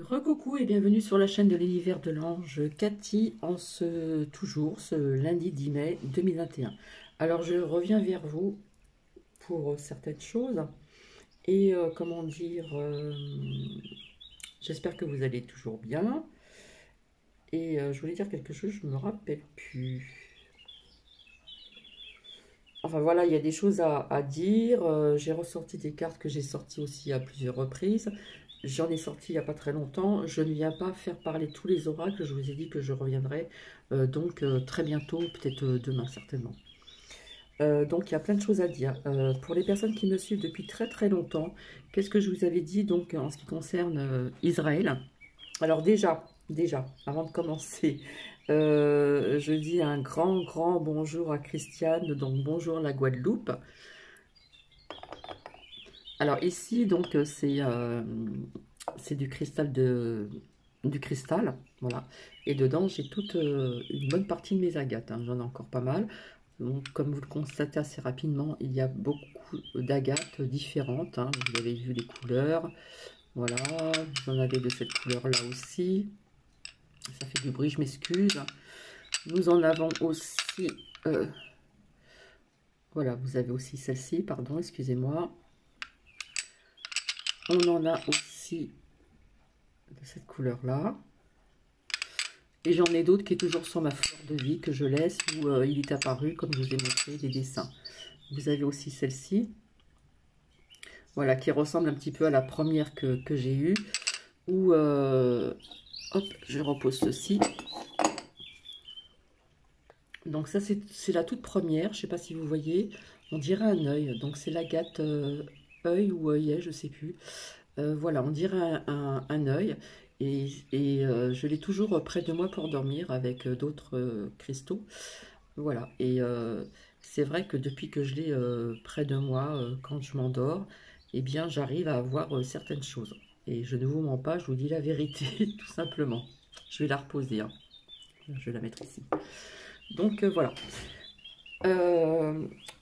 Recoucou et bienvenue sur la chaîne de l'univers de l'ange Cathy en ce lundi 10 mai 2021. Alors je reviens vers vous pour certaines choses et comment dire, j'espère que vous allez toujours bien et je voulais dire quelque chose, je ne me rappelle plus. Enfin voilà, il y a des choses à dire. J'ai ressorti des cartes que j'ai sorties aussi à plusieurs reprises. J'en ai sorti il n'y a pas très longtemps. Je ne viens pas faire parler tous les oracles. Je vous ai dit que je reviendrai très bientôt, peut-être demain certainement. Donc il y a plein de choses à dire. Pour les personnes qui me suivent depuis très très longtemps, qu'est-ce que je vous avais dit donc en ce qui concerne Israël? Alors déjà, avant de commencer, je dis un grand bonjour à Christiane, donc bonjour la Guadeloupe. Alors ici, donc, c'est du cristal, voilà. Et dedans, j'ai toute une bonne partie de mes agates, hein. J'en ai encore pas mal. Donc, comme vous le constatez assez rapidement, il y a beaucoup d'agates différentes, hein. Vous avez vu les couleurs. Voilà, j'en avais de cette couleur-là aussi. Ça fait du bruit, je m'excuse. Nous en avons aussi... voilà, vous avez aussi celle-ci, pardon, excusez-moi. On en a aussi de cette couleur-là. Et j'en ai d'autres qui est toujours sur ma fleur de vie que je laisse, où il est apparu, comme je vous ai montré, des dessins. Vous avez aussi celle-ci, voilà, qui ressemble un petit peu à la première que j'ai eue, où, hop, je repose ceci. Donc ça, c'est la toute première, je ne sais pas si vous voyez, on dirait un œil, donc c'est l'agate œil ou œillet, je ne sais plus. Voilà, on dirait un œil. Et je l'ai toujours près de moi pour dormir avec d'autres cristaux. Voilà, et c'est vrai que depuis que je l'ai près de moi, quand je m'endors, eh bien j'arrive à voir certaines choses. Et je ne vous mens pas, je vous dis la vérité, tout simplement. Je vais la reposer, hein. Je vais la mettre ici. Donc voilà.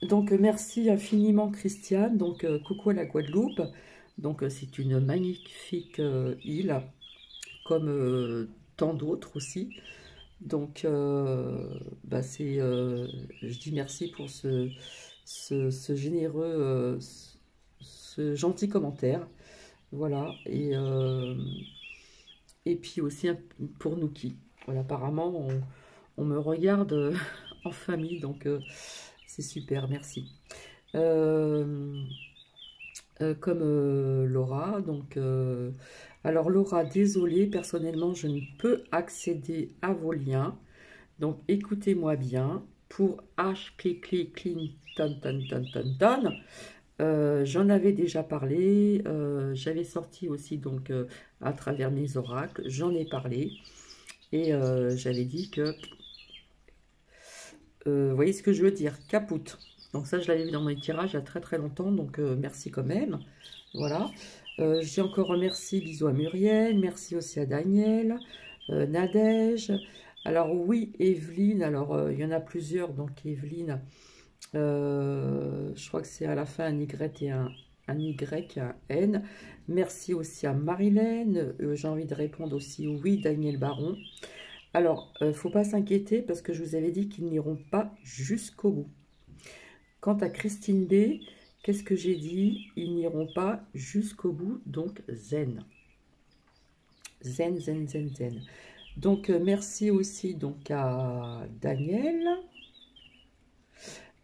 Donc merci infiniment Christiane, donc coucou à la Guadeloupe. Donc c'est une magnifique île, comme tant d'autres aussi. Donc je dis merci pour ce généreux, ce gentil commentaire. Voilà, et puis aussi pour Nouki. Voilà, apparemment on me regarde en famille, donc c'est super, merci. Comme Laura. Donc, alors Laura, désolée, personnellement, je ne peux accéder à vos liens. Donc, écoutez-moi bien. Pour H, clic, clic, clic, ton, ton, ton, ton, ton. J'en avais déjà parlé. J'avais sorti aussi donc à travers mes oracles. J'en ai parlé et j'avais dit que, vous voyez ce que je veux dire, capoute. Donc ça, je l'avais vu dans mes tirages il y a très très longtemps. Donc merci quand même. Voilà. J'ai encore remercié, bisous à Muriel, merci aussi à Daniel, Nadège. Alors oui, Evelyne, alors il y en a plusieurs, donc Evelyne, je crois que c'est à la fin un Y et un Y, un N. Merci aussi à Marilène, j'ai envie de répondre aussi oui, Daniel Baron. Alors, faut pas s'inquiéter parce que je vous avais dit qu'ils n'iront pas jusqu'au bout. Quant à Christine B, qu'est-ce que j'ai dit? Ils n'iront pas jusqu'au bout, donc zen. Zen, zen, zen, zen. Donc, merci aussi donc à Daniel.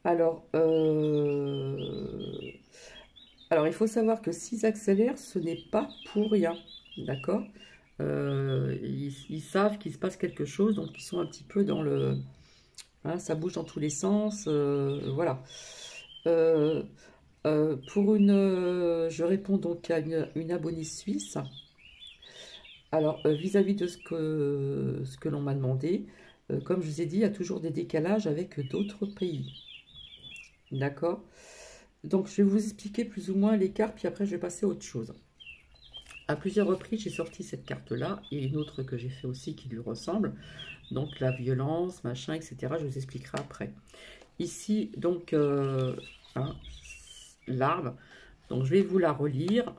Alors, il faut savoir que s'ils accélèrent, ce n'est pas pour rien, d'accord? Ils savent qu'il se passe quelque chose, donc ils sont un petit peu dans le... Hein, ça bouge dans tous les sens, voilà. Je réponds donc à une abonnée suisse. Alors, vis-à-vis de ce que l'on m'a demandé, comme je vous ai dit, il y a toujours des décalages avec d'autres pays. D'accord? Donc, je vais vous expliquer plus ou moins les cartes, puis après, je vais passer à autre chose. À plusieurs reprises, j'ai sorti cette carte-là, et une autre que j'ai fait aussi qui lui ressemble. Donc, la violence, machin, etc. Je vous expliquerai après. Ici, donc, hein, l'arbre. Donc, je vais vous la relire.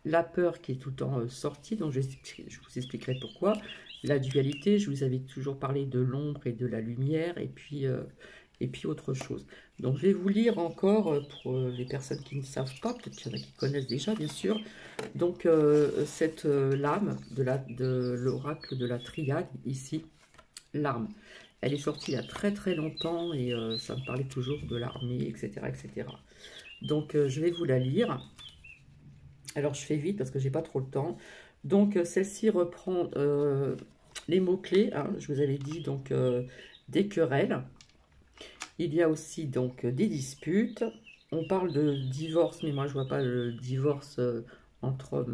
la peur qui est tout le temps sortie, donc je vous expliquerai pourquoi. La dualité, je vous avais toujours parlé de l'ombre et de la lumière, et puis autre chose. Donc je vais vous lire encore pour les personnes qui ne savent pas, peut-être qu'il y en a qui connaissent déjà, bien sûr. Donc cette lame de l'oracle de la triade, ici, l'arme. Elle est sortie il y a très très longtemps, et ça me parlait toujours de l'armée, etc., etc. Donc je vais vous la lire. Alors, je fais vite parce que j'ai pas trop le temps. Donc, celle-ci reprend les mots-clés, hein, je vous avais dit, donc des querelles. Il y a aussi donc des disputes. On parle de divorce, mais moi je vois pas le divorce entre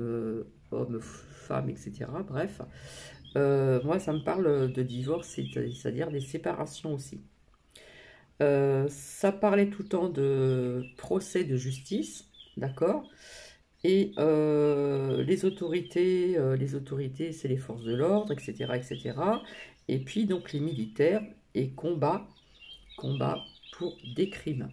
hommes, femmes, etc. Bref, moi ça me parle de divorce, c'est-à-dire des séparations aussi. Ça parlait tout le temps de procès de justice, d'accord? Et les autorités, c'est les forces de l'ordre, etc., etc. Et puis donc les militaires et combat pour des crimes.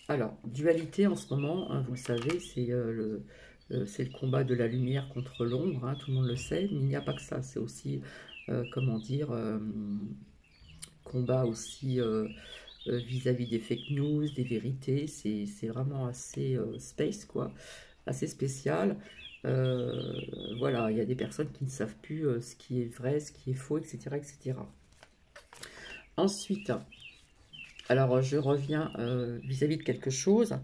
Alors, dualité en ce moment, hein, vous le savez, c'est le combat de la lumière contre l'ombre, hein, tout le monde le sait, mais il n'y a pas que ça, c'est aussi, comment dire, combat aussi vis-à-vis des fake news, des vérités, c'est vraiment assez space, quoi, assez spécial. Voilà, il y a des personnes qui ne savent plus ce qui est vrai, ce qui est faux, etc., etc. Ensuite, alors je reviens vis-à-vis de quelque chose.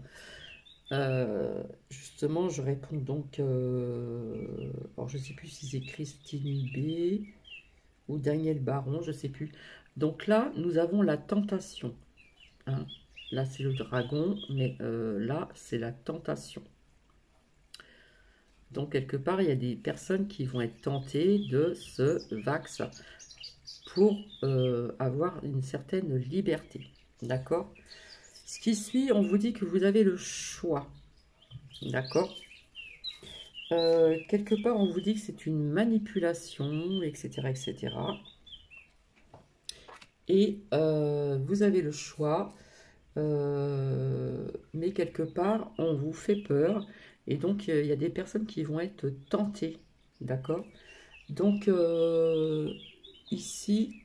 Justement, je réponds donc, alors je ne sais plus si c'est Christine B ou Daniel Baron, je ne sais plus. Donc là, nous avons la tentation, hein. Là, c'est le dragon, mais là, c'est la tentation. Donc, quelque part, il y a des personnes qui vont être tentées de se vax pour avoir une certaine liberté. D'accord? Ce qui suit, on vous dit que vous avez le choix. D'accord? Quelque part, on vous dit que c'est une manipulation, etc., etc. Et vous avez le choix, mais quelque part, on vous fait peur. Et donc, il y a des personnes qui vont être tentées. D'accord? Donc, ici,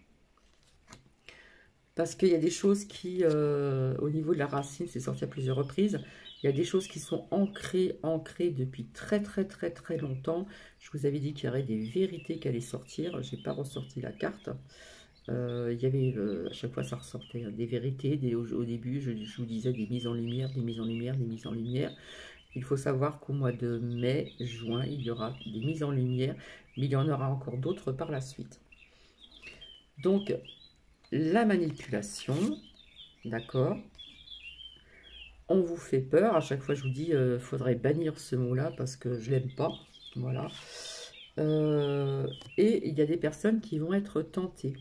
parce qu'il y a des choses qui, au niveau de la racine, c'est sorti à plusieurs reprises, il y a des choses qui sont ancrées depuis très très très très longtemps. Je vous avais dit qu'il y aurait des vérités qui allaient sortir, je n'ai pas ressorti la carte. Il y avait, à chaque fois ça ressortait, hein, des vérités, au début je vous disais des mises en lumière, des mises en lumière, des mises en lumière. Il faut savoir qu'au mois de mai, juin, il y aura des mises en lumière, mais il y en aura encore d'autres par la suite. Donc, la manipulation, d'accord? On vous fait peur. À chaque fois, je vous dis, faudrait bannir ce mot-là parce que je l'aime pas. Voilà. Et il y a des personnes qui vont être tentées,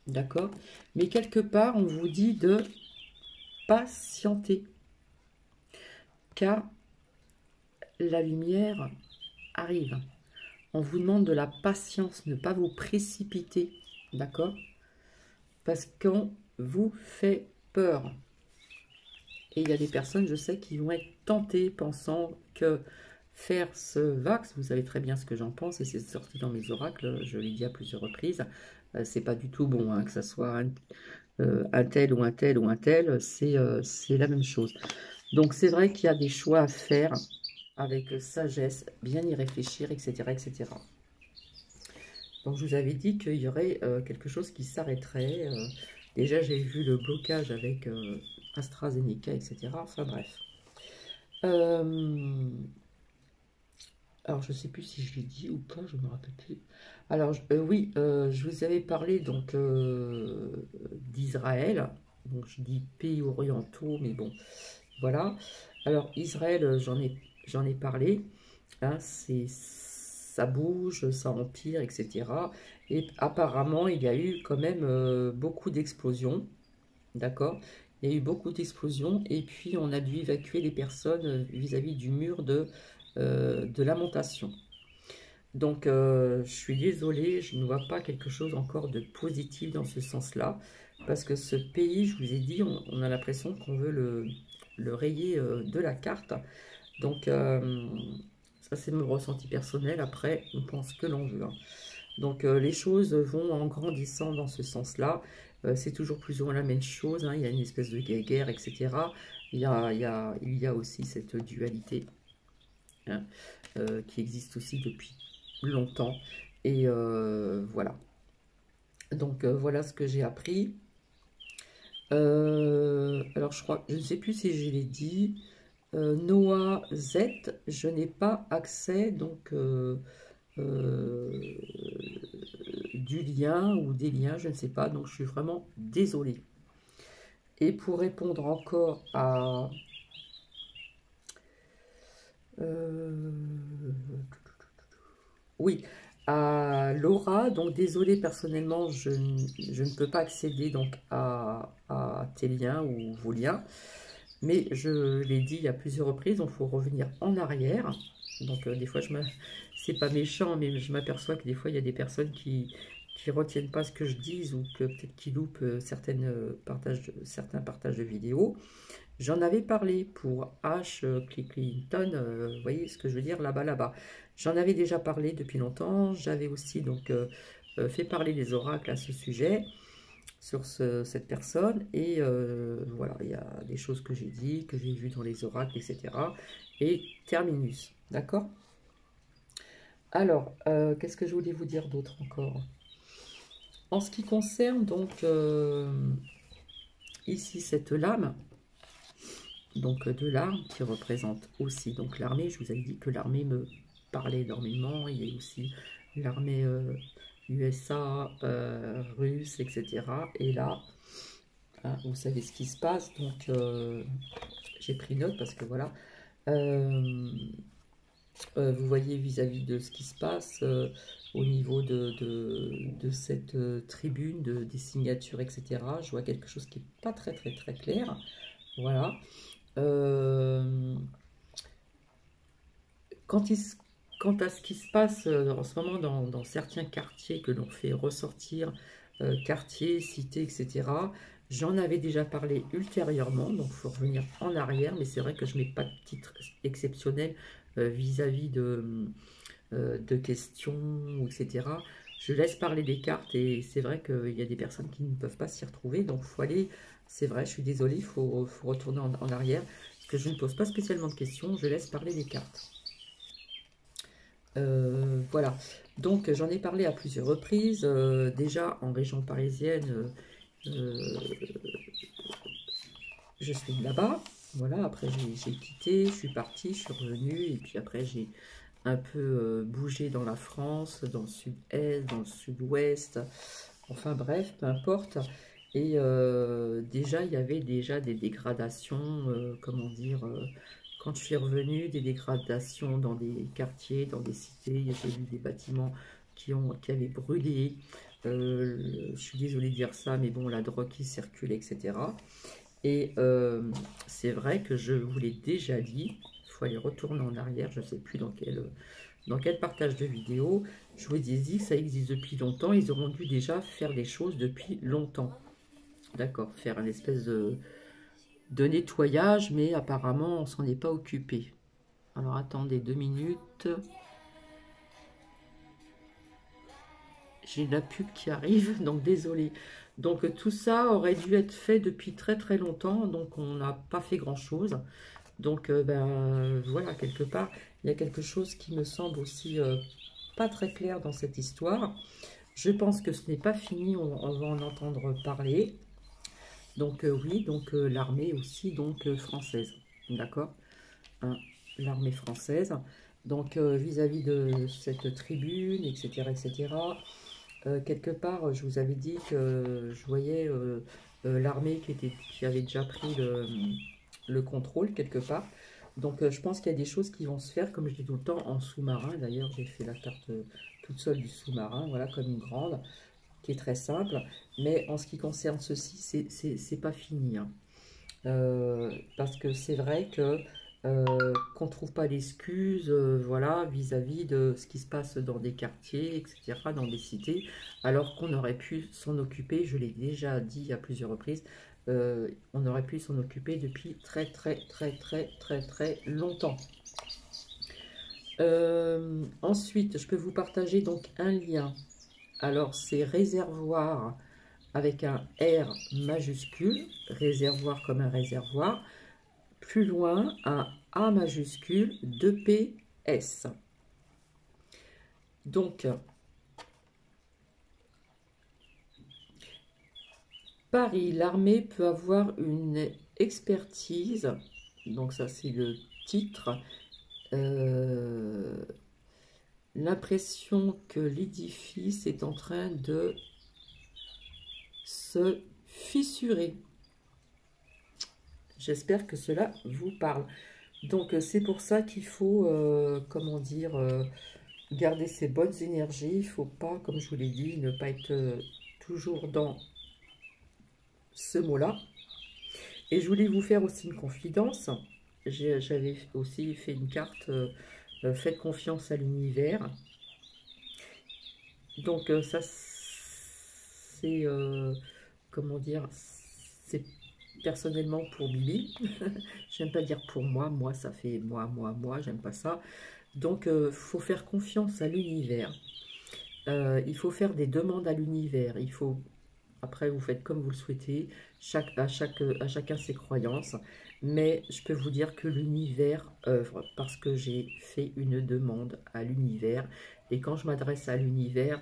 d'accord? Mais quelque part, on vous dit de patienter, car la lumière arrive. On vous demande de la patience, ne pas vous précipiter, d'accord? Parce qu'on vous fait peur. Et il y a des personnes, je sais, qui vont être tentées pensant que faire ce vax, vous savez très bien ce que j'en pense, et c'est sorti dans mes oracles, je l'ai dit à plusieurs reprises, c'est pas du tout bon, hein, que ça soit un tel ou un tel ou un tel, c'est la même chose. Donc c'est vrai qu'il y a des choix à faire avec sagesse, bien y réfléchir, etc., etc. Donc je vous avais dit qu'il y aurait quelque chose qui s'arrêterait. Déjà j'ai vu le blocage avec AstraZeneca, etc. Enfin bref. Alors je ne sais plus si je l'ai dit ou pas, je ne me rappelle plus. Alors oui, je vous avais parlé donc d'Israël. Donc je dis pays orientaux, mais bon, voilà. Alors Israël, j'en ai parlé. Hein, ça bouge, ça empire, etc. Et apparemment, il y a eu quand même beaucoup d'explosions, d'accord? Il y a eu beaucoup d'explosions et puis on a dû évacuer les personnes vis-à-vis du mur de lamentation. Donc, je suis désolée, je ne vois pas quelque chose encore de positif dans ce sens-là, parce que ce pays, je vous ai dit, on a l'impression qu'on veut le rayer de la carte. Donc, ça c'est mon ressenti personnel. Après, on pense que l'on veut, hein. Donc, les choses vont en grandissant dans ce sens-là. C'est toujours plus ou moins la même chose, hein. Il y a une espèce de guerre, etc. Il y a aussi cette dualité, hein, qui existe aussi depuis longtemps. Et voilà. Donc, voilà ce que j'ai appris. Alors, je ne sais plus si je l'ai dit. Noah Z, je n'ai pas accès donc du lien ou des liens, je ne sais pas, donc je suis vraiment désolée. Et pour répondre encore à euh, oui, à Laura, donc désolée personnellement, je ne peux pas accéder donc à tes liens ou vos liens. Mais je l'ai dit il y a plusieurs reprises, donc il faut revenir en arrière. Donc des fois, c'est pas méchant, mais je m'aperçois que des fois, il y a des personnes qui retiennent pas ce que je dis ou que peut-être qui loupent certains partages de vidéos. J'en avais parlé pour H. Clinton, vous voyez ce que je veux dire, là-bas, là-bas. J'en avais déjà parlé depuis longtemps. J'avais aussi donc fait parler des oracles à ce sujet sur cette personne. Et voilà, il y a des choses que j'ai dit, que j'ai vues dans les oracles, etc. Et terminus, d'accord? Alors, qu'est-ce que je voulais vous dire d'autre encore? En ce qui concerne donc ici cette lame, donc de l'arme qui représente aussi donc l'armée, je vous avais dit que l'armée me parlait énormément, il y a aussi l'armée USA, russe, etc. Et là, hein, vous savez ce qui se passe, donc j'ai pris note parce que voilà, vous voyez vis-à-vis de ce qui se passe au niveau de cette tribune, des signatures, etc. Je vois quelque chose qui n'est pas très très très clair. Voilà. Euh, Quant, quant à ce qui se passe en ce moment dans certains quartiers que l'on fait ressortir, quartiers, cités, etc., j'en avais déjà parlé ultérieurement, donc il faut revenir en arrière, mais c'est vrai que je ne mets pas de titre exceptionnel vis-à-vis de questions, etc. Je laisse parler des cartes et c'est vrai qu'il y a des personnes qui ne peuvent pas s'y retrouver, donc il faut aller, c'est vrai, je suis désolée, faut retourner en arrière, parce que je ne pose pas spécialement de questions, je laisse parler les cartes. Voilà, donc j'en ai parlé à plusieurs reprises, déjà en région parisienne, euh, je suis là-bas, voilà, après j'ai quitté, je suis partie, je suis revenue, et puis après j'ai un peu bougé dans la France, dans le sud-est, dans le sud-ouest, enfin bref, peu importe, et déjà il y avait déjà des dégradations, comment dire, quand je suis revenue, des dégradations dans des quartiers, dans des cités, j'ai vu des bâtiments qui avaient brûlé. Je suis désolée de dire ça, mais bon, la drogue qui circule, etc. Et c'est vrai que je vous l'ai déjà dit, il faut aller retourner en arrière, je ne sais plus dans quel partage de vidéo. Je vous ai dit que ça existe depuis longtemps, ils auront dû déjà faire des choses depuis longtemps. D'accord, faire une espèce de nettoyage, mais apparemment on s'en est pas occupé. Alors attendez 2 minutes. J'ai la pub qui arrive, donc désolé. Donc tout ça aurait dû être fait depuis très très longtemps, donc on n'a pas fait grand chose. Donc ben voilà, quelque part, il y a quelque chose qui me semble aussi pas très clair dans cette histoire. Je pense que ce n'est pas fini, on va en entendre parler. Donc oui, donc l'armée aussi, donc française, d'accord, hein, l'armée française. Donc vis-à-vis de cette tribune, etc., etc. Quelque part, je vous avais dit que je voyais l'armée qui avait déjà pris le contrôle quelque part. Donc je pense qu'il y a des choses qui vont se faire, comme je dis tout le temps, en sous-marin. D'ailleurs, j'ai fait la carte toute seule du sous-marin, voilà, comme une grande, qui est très simple. Mais en ce qui concerne ceci, c'est pas fini, hein. Parce que c'est vrai que qu'on ne trouve pas d'excuses, voilà, vis-à-vis de ce qui se passe dans des quartiers, etc., dans des cités, alors qu'on aurait pu s'en occuper, je l'ai déjà dit à plusieurs reprises, on aurait pu s'en occuper depuis très très très très très très longtemps. Ensuite, je peux vous partager donc un lien. Alors, c'est réservoir avec un R majuscule, réservoir comme un réservoir. Plus loin, un A majuscule, 2PS. Donc, Paris, l'armée peut avoir une expertise, donc ça c'est le titre, l'impression que l'édifice est en train de se fissurer. J'espère que cela vous parle. Donc c'est pour ça qu'il faut, comment dire, garder ses bonnes énergies. Il ne faut pas, comme je vous l'ai dit, ne pas être toujours dans ce mot-là. Et je voulais vous faire aussi une confidence. J'avais aussi fait une carte faites confiance à l'univers. Donc ça, c'est, comment dire, c'est personnellement pour Bibi. J'aime pas dire pour moi. Moi, ça fait moi, j'aime pas ça. Donc, faut faire confiance à l'univers. Il faut faire des demandes à l'univers. Il faut, après, vous faites comme vous le souhaitez. À chacun ses croyances. Mais je peux vous dire que l'univers œuvre parce que j'ai fait une demande à l'univers. Et quand je m'adresse à l'univers,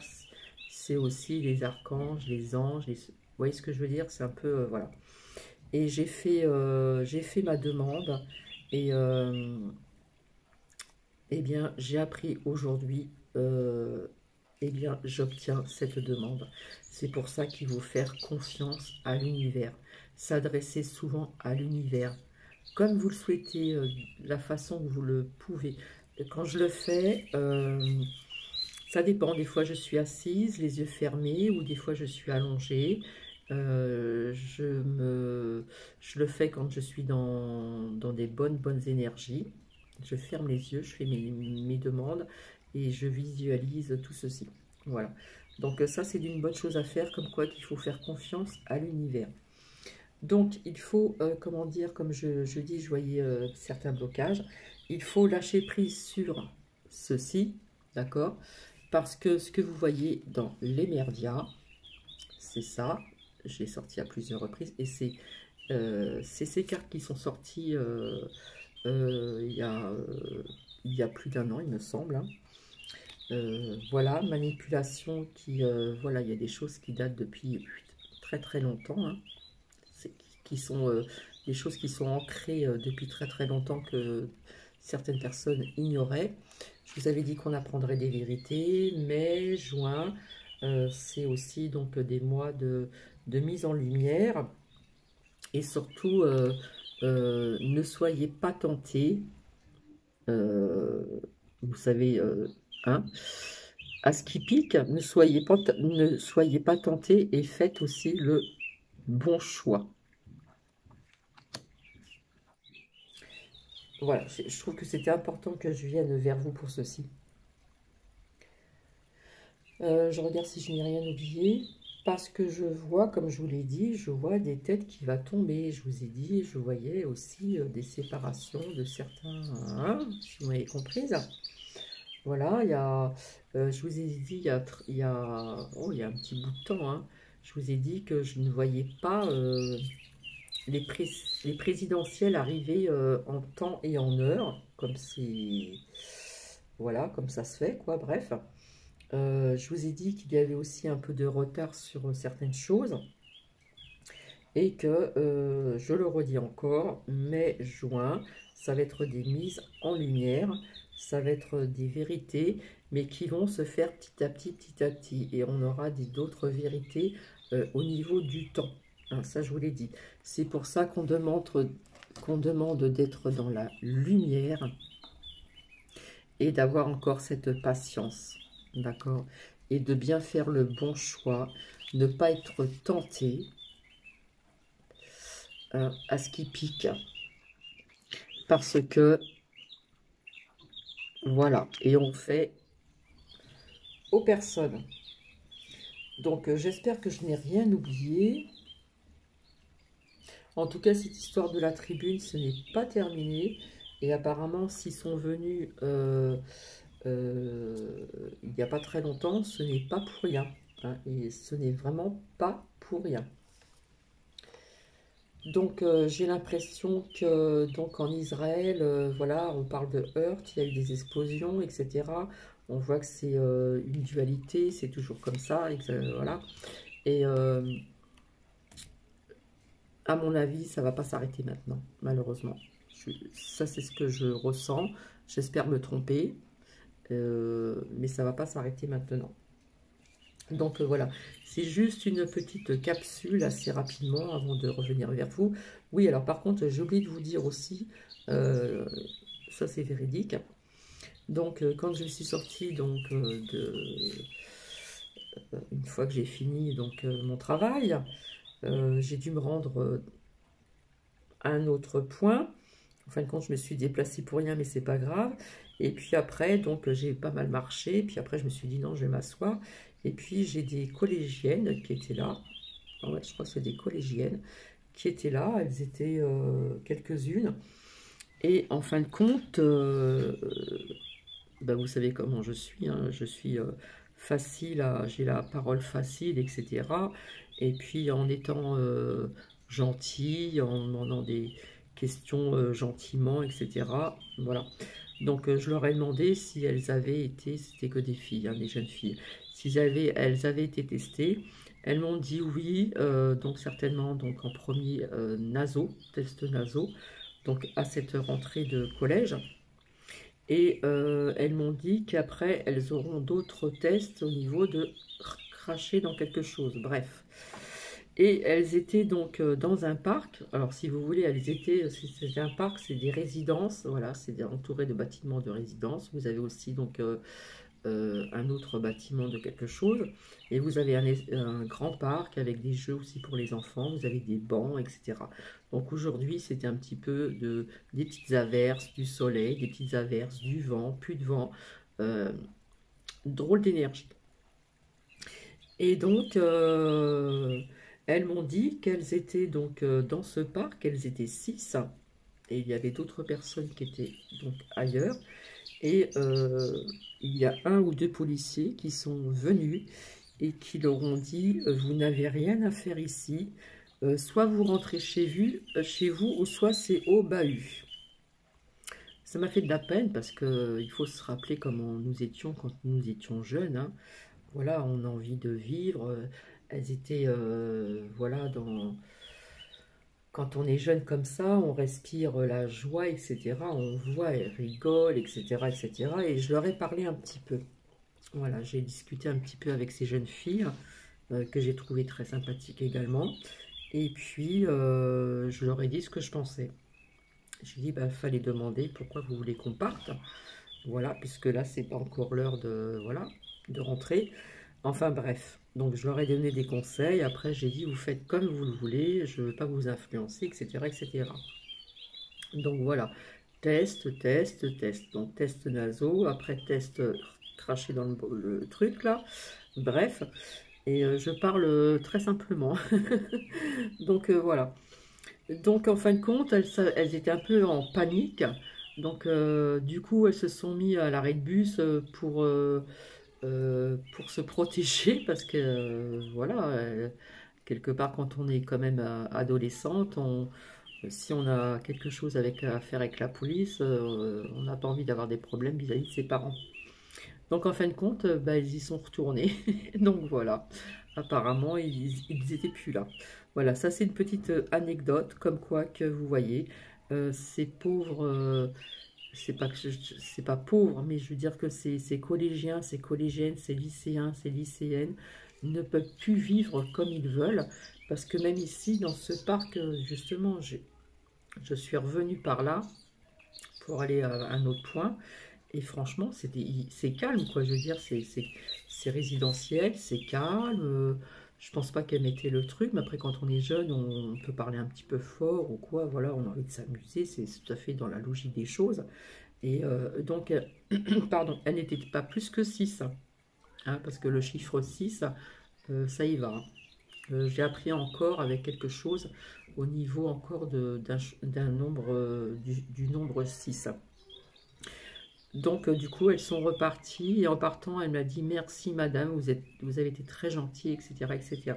c'est aussi les archanges, les anges. Vous voyez ce que je veux dire? C'est un peu, voilà. Et j'ai fait ma demande. Et eh bien, j'ai appris aujourd'hui, eh bien, j'obtiens cette demande. C'est pour ça qu'il faut faire confiance à l'univers, s'adresser souvent à l'univers, comme vous le souhaitez, la façon que vous le pouvez. Quand je le fais, ça dépend. Des fois, je suis assise, les yeux fermés, ou des fois, je suis allongée. Je le fais quand je suis dans des bonnes énergies. Je ferme les yeux, je fais mes demandes et je visualise tout ceci. Voilà. Donc ça, c'est une bonne chose à faire, comme quoi qu'il faut faire confiance à l'univers. Donc, il faut, comment dire, comme je dis, je voyais certains blocages, il faut lâcher prise sur ceci, d'accord? Parce que ce que vous voyez dans les merdias, c'est ça, j'ai sorti à plusieurs reprises, et c'est ces cartes qui sont sorties il y a plus d'un an, il me semble. Hein. Voilà, manipulation qui, voilà, il y a des choses qui datent depuis très longtemps, hein, qui sont des choses qui sont ancrées depuis très longtemps que certaines personnes ignoraient. Je vous avais dit qu'on apprendrait des vérités, mai, juin, c'est aussi donc des mois de mise en lumière. Et surtout, ne soyez pas tentés, euh, vous savez, hein, à ce qui pique, ne soyez pas tentés et faites aussi le bon choix. Voilà, je trouve que c'était important que je vienne vers vous pour ceci. Je regarde si je n'ai rien oublié. Parce que je vois, comme je vous l'ai dit, je vois des têtes qui vont tomber. Je vous ai dit, je voyais aussi des séparations de certains, hein, si vous m'avez comprise. Voilà, je vous ai dit, oh, il y a un petit bout de temps, hein, je vous ai dit que je ne voyais pas les présidentielles arriver en temps et en heure, comme c'est, voilà, comme ça se fait, quoi, bref. Je vous ai dit qu'il y avait aussi un peu de retard sur certaines choses et que, je le redis encore, mai, juin, ça va être des mises en lumière, ça va être des vérités, mais qui vont se faire petit à petit, et on aura d'autres vérités au niveau du temps. Hein, ça, je vous l'ai dit. C'est pour ça qu'on demande d'être dans la lumière et d'avoir encore cette patience, d'accord? Et de bien faire le bon choix, ne pas être tenté à ce qui pique, parce que, voilà, et on fait aux personnes. Donc, j'espère que je n'ai rien oublié. En tout cas, cette histoire de la tribune, ce n'est pas terminé. Et apparemment, s'ils sont venus il n'y a pas très longtemps, ce n'est pas pour rien, hein, et ce n'est vraiment pas pour rien. Donc j'ai l'impression que donc en Israël, voilà, on parle de heurts, il y a eu des explosions, etc. On voit que c'est une dualité, c'est toujours comme ça, voilà. Et à mon avis, ça va pas s'arrêter maintenant, malheureusement. Ça, c'est ce que je ressens. J'espère me tromper, mais ça va pas s'arrêter maintenant. Donc voilà, c'est juste une petite capsule assez rapidement avant de revenir vers vous. Oui, alors par contre, j'ai oublié de vous dire aussi, euh, ça c'est véridique. Donc quand je suis sortie donc une fois que j'ai fini donc mon travail, j'ai dû me rendre à un autre point. En fin de compte, je me suis déplacée pour rien, mais c'est pas grave. Et puis après, donc j'ai pas mal marché. Puis après, je me suis dit non, je vais m'asseoir. Et puis j'ai des collégiennes qui étaient là. Ah ouais, je crois que c'est des collégiennes qui étaient là. Elles étaient quelques-unes. Et en fin de compte, bah, vous savez comment je suis, hein. Je suis facile, j'ai la parole facile, etc. Et puis en étant gentille, en demandant des questions gentiment, etc. Voilà. Donc je leur ai demandé si elles avaient été, c'était que des filles, hein, des jeunes filles, si elles avaient été testées. Elles m'ont dit oui, donc certainement donc en premier test naso, donc à cette rentrée de collège. Et elles m'ont dit qu'après, elles auront d'autres tests au niveau de cracher dans quelque chose. Bref. Et elles étaient donc dans un parc. Alors, si vous voulez, c'est un parc, c'est des résidences. Voilà, c'est entouré de bâtiments de résidences. Vous avez aussi donc un autre bâtiment de quelque chose. Et vous avez un grand parc avec des jeux aussi pour les enfants. Vous avez des bancs, etc. Donc aujourd'hui, c'était un petit peu des petites averses, du soleil, des petites averses, du vent, plus de vent. euh, Drôle d'énergie. Et donc, elles m'ont dit qu'elles étaient donc dans ce parc, elles étaient 6. Et il y avait d'autres personnes qui étaient donc ailleurs. Et il y a un ou deux policiers qui sont venus et qui leur ont dit vous n'avez rien à faire ici, soit vous rentrez chez vous ou soit c'est au bahut. Ça m'a fait de la peine parce que il faut se rappeler comment nous étions quand nous étions jeunes, hein. Voilà, on a envie de vivre. Elles étaient voilà quand on est jeune comme ça, on respire la joie, etc. On voit, elles rigolent, etc., etc. Et cetera. Et je leur ai parlé un petit peu. Voilà, j'ai discuté un petit peu avec ces jeunes filles que j'ai trouvées très sympathiques également. Et puis, je leur ai dit ce que je pensais. J'ai dit, bah, fallait demander pourquoi vous voulez qu'on parte. Voilà, puisque là, c'est pas encore l'heure de, voilà, de rentrer. Enfin bref, donc je leur ai donné des conseils. Après, j'ai dit, vous faites comme vous le voulez, je ne veux pas vous influencer, etc., etc. Donc voilà, test, test, test. Donc test naso, après test craché dans le truc là. Bref, et je parle très simplement. Donc voilà. Donc en fin de compte, elles étaient un peu en panique. Donc du coup, elles se sont mis à l'arrêt de bus pour se protéger parce que voilà, quelque part quand on est quand même adolescente, si on a quelque chose à faire avec la police, on n'a pas envie d'avoir des problèmes vis-à-vis de ses parents. Donc en fin de compte, bah, ils y sont retournés. Donc voilà, apparemment ils étaient plus là. Voilà, ça c'est une petite anecdote, comme quoi que vous voyez, ces pauvres, c'est pas pauvre, mais je veux dire que ces collégiens, ces collégiennes, ces lycéens, ces lycéennes ne peuvent plus vivre comme ils veulent, parce que même ici, dans ce parc, justement, je suis revenue par là pour aller à un autre point. Et franchement, c'est calme, quoi. Je veux dire, c'est résidentiel, c'est calme. Je pense pas qu'elle mettait le truc, mais après, quand on est jeune, on peut parler un petit peu fort ou quoi. Voilà, on a envie de s'amuser, c'est tout à fait dans la logique des choses. Et donc, pardon, elle n'était pas plus que 6, hein, parce que le chiffre 6, ça y va. J'ai appris encore avec quelque chose au niveau encore d'un nombre, du nombre 6. Donc, du coup, elles sont reparties et en partant, elle m'a dit merci madame, vous avez été très gentille, etc., etc.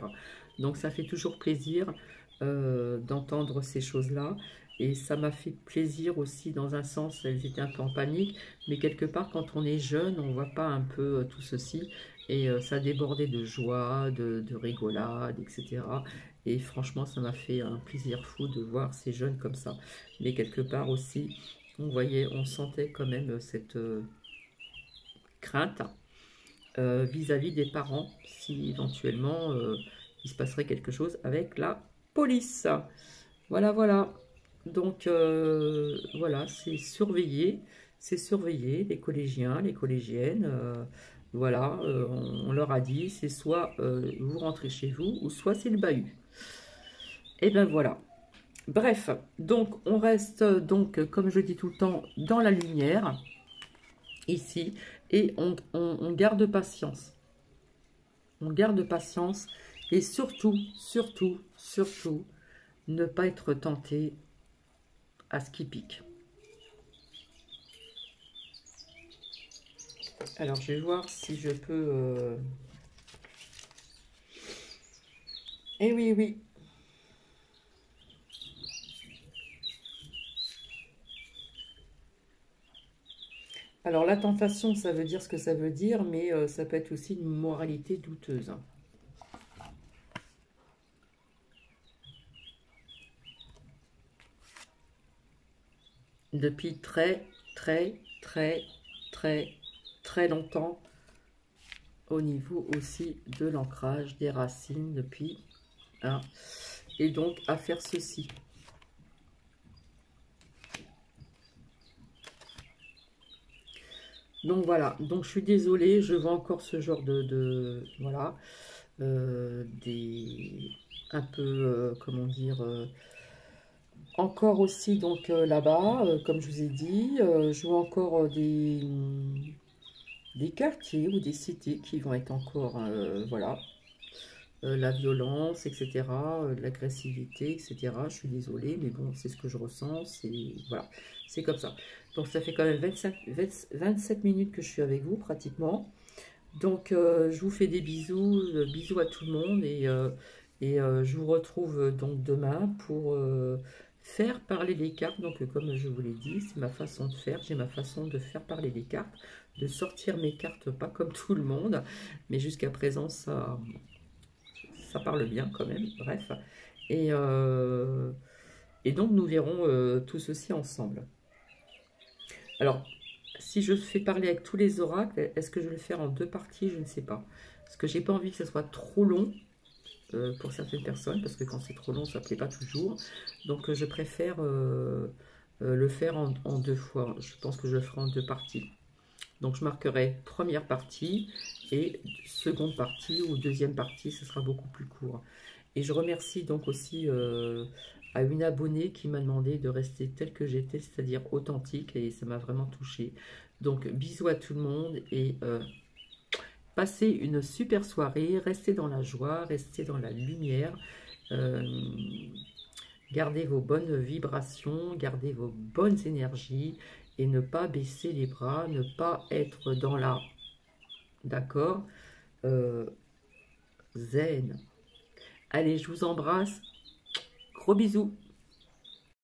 Donc, ça fait toujours plaisir d'entendre ces choses-là. Et ça m'a fait plaisir aussi dans un sens, elles étaient un peu en panique, mais quelque part, quand on est jeune, on ne voit pas un peu tout ceci. Et ça débordait de joie, de rigolade, etc. Et franchement, ça m'a fait un plaisir fou de voir ces jeunes comme ça. Mais quelque part aussi, on voyait, on sentait quand même cette crainte vis-à-vis des parents si éventuellement il se passerait quelque chose avec la police. Voilà, voilà. Donc voilà, c'est surveiller les collégiens, les collégiennes. Voilà, on leur a dit, c'est soit vous rentrez chez vous, ou soit c'est le bahut. Et ben voilà. Bref, donc on reste donc, comme je dis tout le temps, dans la lumière, ici, et on garde patience. On garde patience, et surtout, surtout, surtout, ne pas être tenté à ce qui pique. Alors, je vais voir si je peux... Eh oui, oui. Alors, la tentation, ça veut dire ce que ça veut dire, mais ça peut être aussi une moralité douteuse. Depuis très, très, très, très, très longtemps, au niveau aussi de l'ancrage des racines, depuis... Hein, et donc, à faire ceci. Donc voilà, donc je suis désolée, je vois encore ce genre voilà, un peu, comment dire, encore aussi donc là-bas, comme je vous ai dit, je vois encore des quartiers ou des cités qui vont être encore, voilà, la violence, etc., l'agressivité, etc. Je suis désolée, mais bon, c'est ce que je ressens, c'est voilà, c'est comme ça. Donc ça fait quand même 27 minutes que je suis avec vous, pratiquement. Donc je vous fais des bisous, bisous à tout le monde, et je vous retrouve donc demain pour faire parler les cartes. Donc comme je vous l'ai dit, c'est ma façon de faire, j'ai ma façon de faire parler les cartes, de sortir mes cartes, pas comme tout le monde, mais jusqu'à présent ça parle bien quand même, bref. Et, euh, et donc nous verrons tout ceci ensemble. Alors, si je fais parler avec tous les oracles, est-ce que je vais le faire en deux parties? Je ne sais pas. Parce que j'ai pas envie que ce soit trop long pour certaines personnes, parce que quand c'est trop long, ça ne plaît pas toujours. Donc je préfère le faire en deux fois. Je pense que je le ferai en deux parties. Donc je marquerai première partie et seconde partie ou deuxième partie, ce sera beaucoup plus court. Et je remercie donc aussi à une abonnée qui m'a demandé de rester telle que j'étais, c'est-à-dire authentique, et ça m'a vraiment touchée. Donc bisous à tout le monde et passez une super soirée, restez dans la joie, restez dans la lumière, euh, gardez vos bonnes vibrations, gardez vos bonnes énergies et ne pas baisser les bras, ne pas être dans la, d'accord, zen. Allez, je vous embrasse, gros bisous.